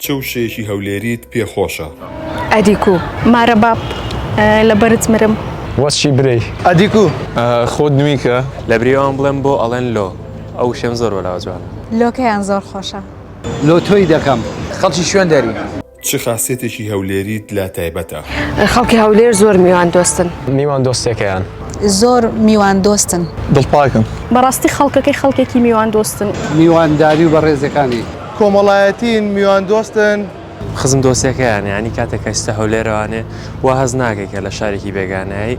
چەوشەیەکی هەولێریت پێخۆشە؟ ئەدیکو مارە باب لە بەرزمرم وەچی برەی ئەدیکو خۆت نویکە لە بریەوەم بڵێم بۆ ئەڵێن لۆ ئەو شێم زۆر وەلاوە جوانە. لۆکەیان زۆر خۆشە. لۆتۆی دەکەم. خەڵکی شوێن دەری چ خاصێتێکی هەولێریت لا تایبەتە؟ خەڵکی هەولێر زۆر میوان دۆستن. میوان دۆستێکیان زۆر میوان دۆستن. دڵپاکن بەڕاستی خەڵکەکەی خەڵکێکی میوان دۆستن. میوانداری و بەڕێزەکانی کۆمەڵایەتین میوان دۆستن. خزم دۆستەکەیان ینی کاتێک ئێستا هەولێرەوانێ وا هەز ناکەیکە لە شارێکی بێگانایی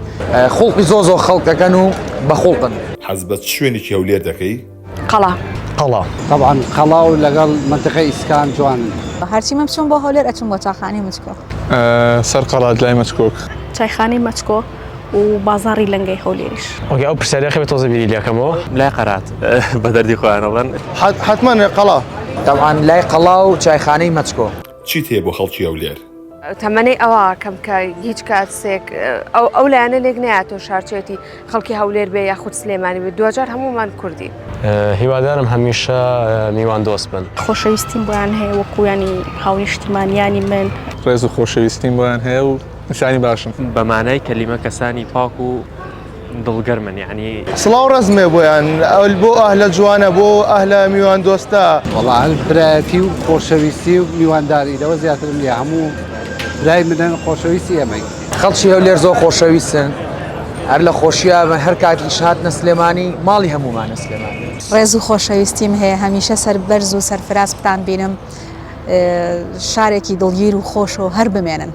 خۆڵقی زۆ خەڵکەکەن و بەخۆڵقن. حەز بە شوێنێکی هەولێر دەکەی؟ قەڵا قەڵا طبعاً خەڵاو لەگەڵ منتەقەی ئیسکان جوانن. هەرچی مە بچۆم بۆ هەولێر ئەچم بۆ چاخانی مچکۆ. سەر قەڵات لای مەچکۆک چایخانەی مەچکۆ و بازاڕی لەنگەی هەولێریش. ئۆکێ ئەو پرسیارەکە بێت تۆزە بیری لەکەمەوە لای قەرات بە دەردی خۆیانەڵەن حتمما قەڵا. طبعاً لای قەڵا و چایخانەی مەچکۆ. چیت هەیە بۆ خەڵکی هەولێر؟ تەمەنەی ئەوە کەم کە هیچ کاتێک ئەو لایەنە لێک نایەتەوە شارچێتی خەڵکی هەولێر بێ یاخود سلێمانی بێت دوجار هەمومان کوردی. هیوادارم هەمیشە میوان دۆست بن. خۆشەویستیم بۆیان هەیە وەکویانی هاونیشتیمانیانی من. ڕێز و خۆشەویستیم بۆیان هەیە و نیشانی باشن. بەمانای کەلیمە کەسانی پاک و دڵگەرمن یعنی سڵاو ڕزمێ بۆیان ئەول بۆ ئەهلە جوانە بۆ ئەهلە میوان دۆستە. وەڵا هەل برایەتی و خۆشەویستی و میوانداری لەوە زیاترم لێ هەموو برای منن خۆشەویستی ئەمەی. خەڵکی هەولێر زۆر خۆشەویستن. هەر لە خۆشیە هەر کاتی شاتنە سلێمانی ماڵی هەمومانە سلێمانی. ڕێز و خۆشەویستیم هەیە هەمیشە سەر بەرز و سەرفراز بتان بینم شارێکی دڵگیر و خۆش و هەر بمێنن.